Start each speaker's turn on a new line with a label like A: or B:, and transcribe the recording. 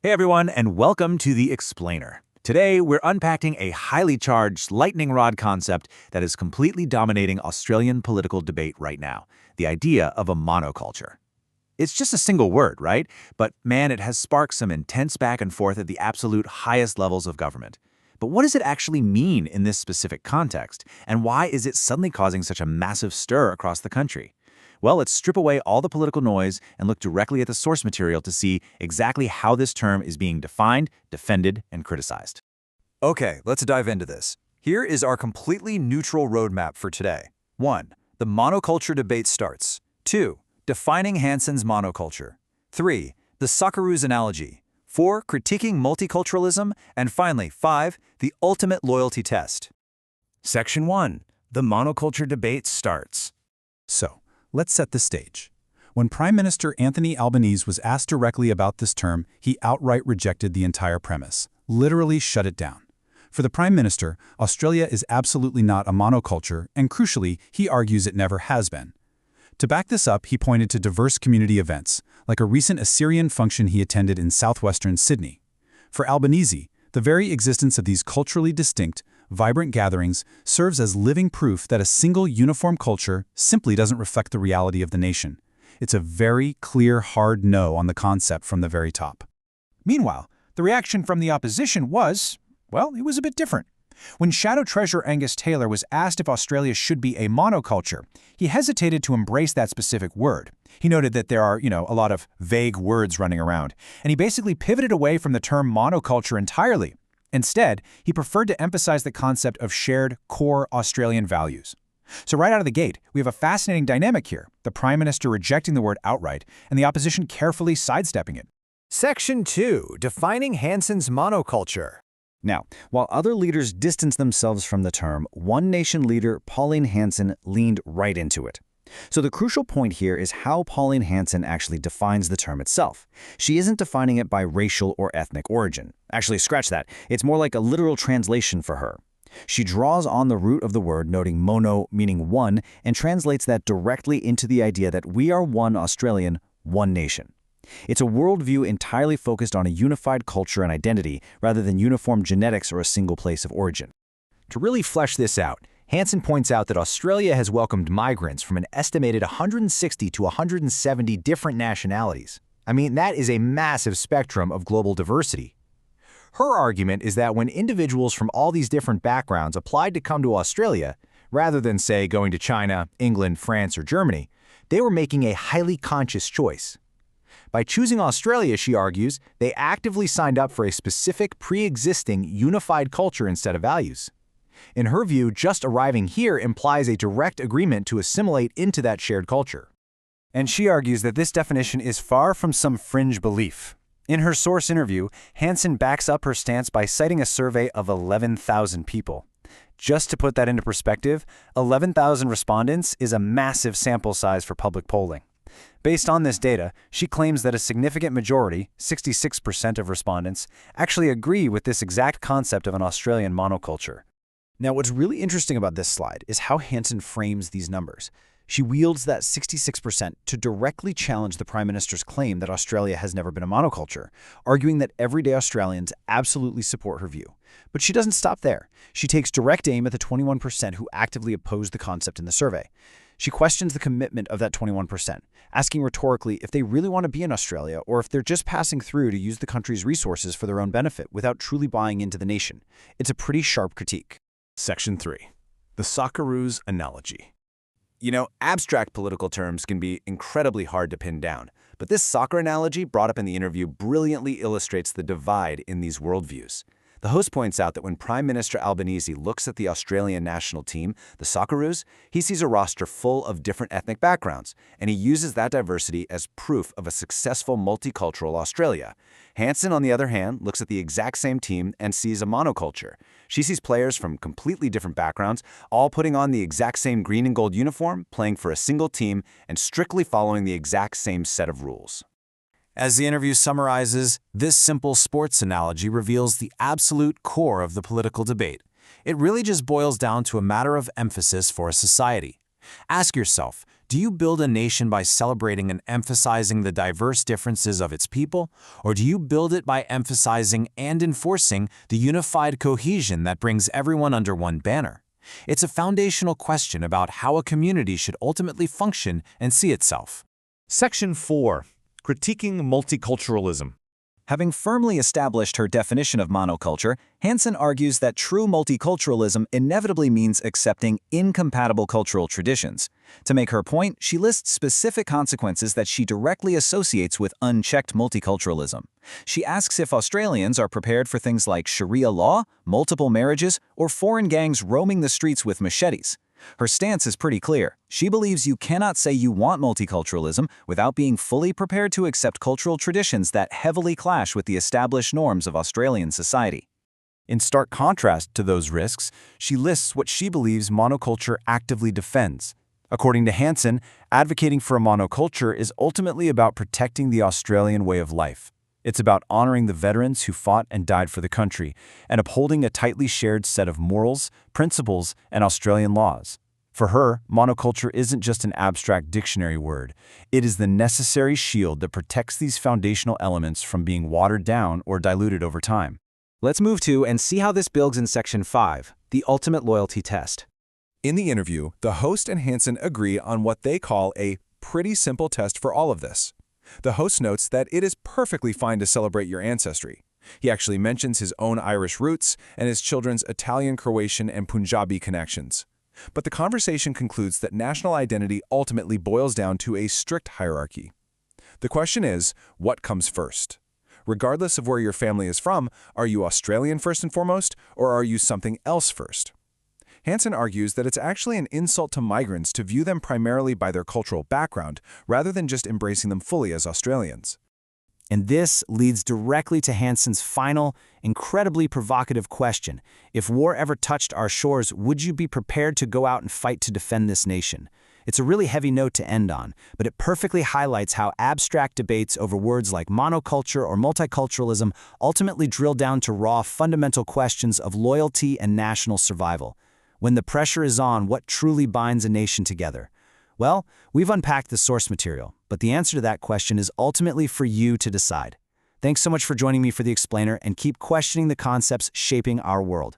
A: Hey everyone, and welcome to The Explainer. Today, we're unpacking a highly charged lightning rod concept that is completely dominating Australian political debate right now, the idea of a monoculture. It's just a single word, right? But man, it has sparked some intense back and forth at the absolute highest levels of government. But what does it actually mean in this specific context, and why is it suddenly causing such a massive stir across the country? Well, let's strip away all the political noise and look directly at the source material to see exactly how this term is being defined, defended, and criticized.
B: Okay, let's dive into this. Here is our completely neutral roadmap for today. 1. The monoculture debate starts. 2. Defining Hanson's monoculture. 3. The Socceroos analogy. 4. Critiquing multiculturalism. And finally, 5. The ultimate loyalty test.
C: Section 1. The monoculture debate starts.
D: So, let's set the stage. When Prime Minister Anthony Albanese was asked directly about this term, he outright rejected the entire premise, literally shut it down. For the Prime Minister, Australia is absolutely not a monoculture, and crucially, he argues it never has been. To back this up, he pointed to diverse community events, like a recent Assyrian function he attended in southwestern Sydney. For Albanese, the very existence of these culturally distinct, vibrant gatherings serves as living proof that a single uniform culture simply doesn't reflect the reality of the nation. It's a very clear, hard no on the concept from the very top.
E: Meanwhile, the reaction from the opposition was, well, it was a bit different. When Shadow Treasurer Angus Taylor was asked if Australia should be a monoculture, he hesitated to embrace that specific word. He noted that there are, a lot of vague words running around, and he basically pivoted away from the term monoculture entirely. Instead, he preferred to emphasize the concept of shared, core Australian values. So right out of the gate, we have a fascinating dynamic here, the Prime Minister rejecting the word outright and the opposition carefully sidestepping it.
B: Section 2. Defining Hanson's monoculture.
F: Now, while other leaders distanced themselves from the term, One Nation leader Pauline Hanson leaned right into it. So the crucial point here is how Pauline Hanson actually defines the term itself. She isn't defining it by racial or ethnic origin. Actually, scratch that. It's more like a literal translation for her. She draws on the root of the word, noting mono, meaning one, and translates that directly into the idea that we are one Australian, one nation. It's a worldview entirely focused on a unified culture and identity, rather than uniform genetics or a single place of origin.
B: To really flesh this out, Hanson points out that Australia has welcomed migrants from an estimated 160 to 170 different nationalities. I mean, that is a massive spectrum of global diversity. Her argument is that when individuals from all these different backgrounds applied to come to Australia, rather than, say, going to China, England, France, or Germany, they were making a highly conscious choice. By choosing Australia, she argues, they actively signed up for a specific pre-existing unified culture instead of values. In her view, just arriving here implies a direct agreement to assimilate into that shared culture.
E: And she argues that this definition is far from some fringe belief. In her source interview, Hanson backs up her stance by citing a survey of 11,000 people. Just to put that into perspective, 11,000 respondents is a massive sample size for public polling. Based on this data, she claims that a significant majority, 66% of respondents, actually agree with this exact concept of an Australian monoculture.
F: Now, what's really interesting about this slide is how Hanson frames these numbers. She wields that 66% to directly challenge the Prime Minister's claim that Australia has never been a monoculture, arguing that everyday Australians absolutely support her view. But she doesn't stop there. She takes direct aim at the 21% who actively oppose the concept in the survey. She questions the commitment of that 21%, asking rhetorically if they really want to be in Australia or if they're just passing through to use the country's resources for their own benefit without truly buying into the nation. It's a pretty sharp critique.
C: Section 3. The Socceroos analogy.
B: Abstract political terms can be incredibly hard to pin down, but this soccer analogy brought up in the interview brilliantly illustrates the divide in these worldviews. The host points out that when Prime Minister Albanese looks at the Australian national team, the Socceroos, he sees a roster full of different ethnic backgrounds, and he uses that diversity as proof of a successful multicultural Australia. Hanson, on the other hand, looks at the exact same team and sees a monoculture. She sees players from completely different backgrounds, all putting on the exact same green and gold uniform, playing for a single team, and strictly following the exact same set of rules.
C: As the interview summarizes, this simple sports analogy reveals the absolute core of the political debate. It really just boils down to a matter of emphasis for a society. Ask yourself, Do you build a nation by celebrating and emphasizing the diverse differences of its people, or do you build it by emphasizing and enforcing the unified cohesion that brings everyone under one banner? It's a foundational question about how a community should ultimately function and see itself.
G: Section 4. Critiquing Multiculturalism.
F: Having firmly established her definition of monoculture, Hanson argues that true multiculturalism inevitably means accepting incompatible cultural traditions. To make her point, she lists specific consequences that she directly associates with unchecked multiculturalism. She asks if Australians are prepared for things like Sharia law, multiple marriages, or foreign gangs roaming the streets with machetes. Her stance is pretty clear. She believes you cannot say you want multiculturalism without being fully prepared to accept cultural traditions that heavily clash with the established norms of Australian society.
C: In stark contrast to those risks, she lists what she believes monoculture actively defends. According to Hanson, advocating for a monoculture is ultimately about protecting the Australian way of life. It's about honoring the veterans who fought and died for the country and upholding a tightly shared set of morals, principles, and Australian laws. For her, monoculture isn't just an abstract dictionary word. It is the necessary shield that protects these foundational elements from being watered down or diluted over time.
B: Let's move to and see how this builds in Section 5, the ultimate loyalty test.
D: In the interview, the host and Hanson agree on what they call a pretty simple test for all of this. The host notes that it is perfectly fine to celebrate your ancestry. He actually mentions his own Irish roots and his children's Italian, Croatian, and Punjabi connections. But the conversation concludes that national identity ultimately boils down to a strict hierarchy. The question is, what comes first? Regardless of where your family is from, are you Australian first and foremost, or are you something else first? Hanson argues that it's actually an insult to migrants to view them primarily by their cultural background, rather than just embracing them fully as Australians.
B: And this leads directly to Hanson's final, incredibly provocative question. If war ever touched our shores, would you be prepared to go out and fight to defend this nation? It's a really heavy note to end on, but it perfectly highlights how abstract debates over words like monoculture or multiculturalism ultimately drill down to raw, fundamental questions of loyalty and national survival. When the pressure is on, what truly binds a nation together? Well, we've unpacked the source material, but the answer to that question is ultimately for you to decide. Thanks so much for joining me for The Explainer, and keep questioning the concepts shaping our world.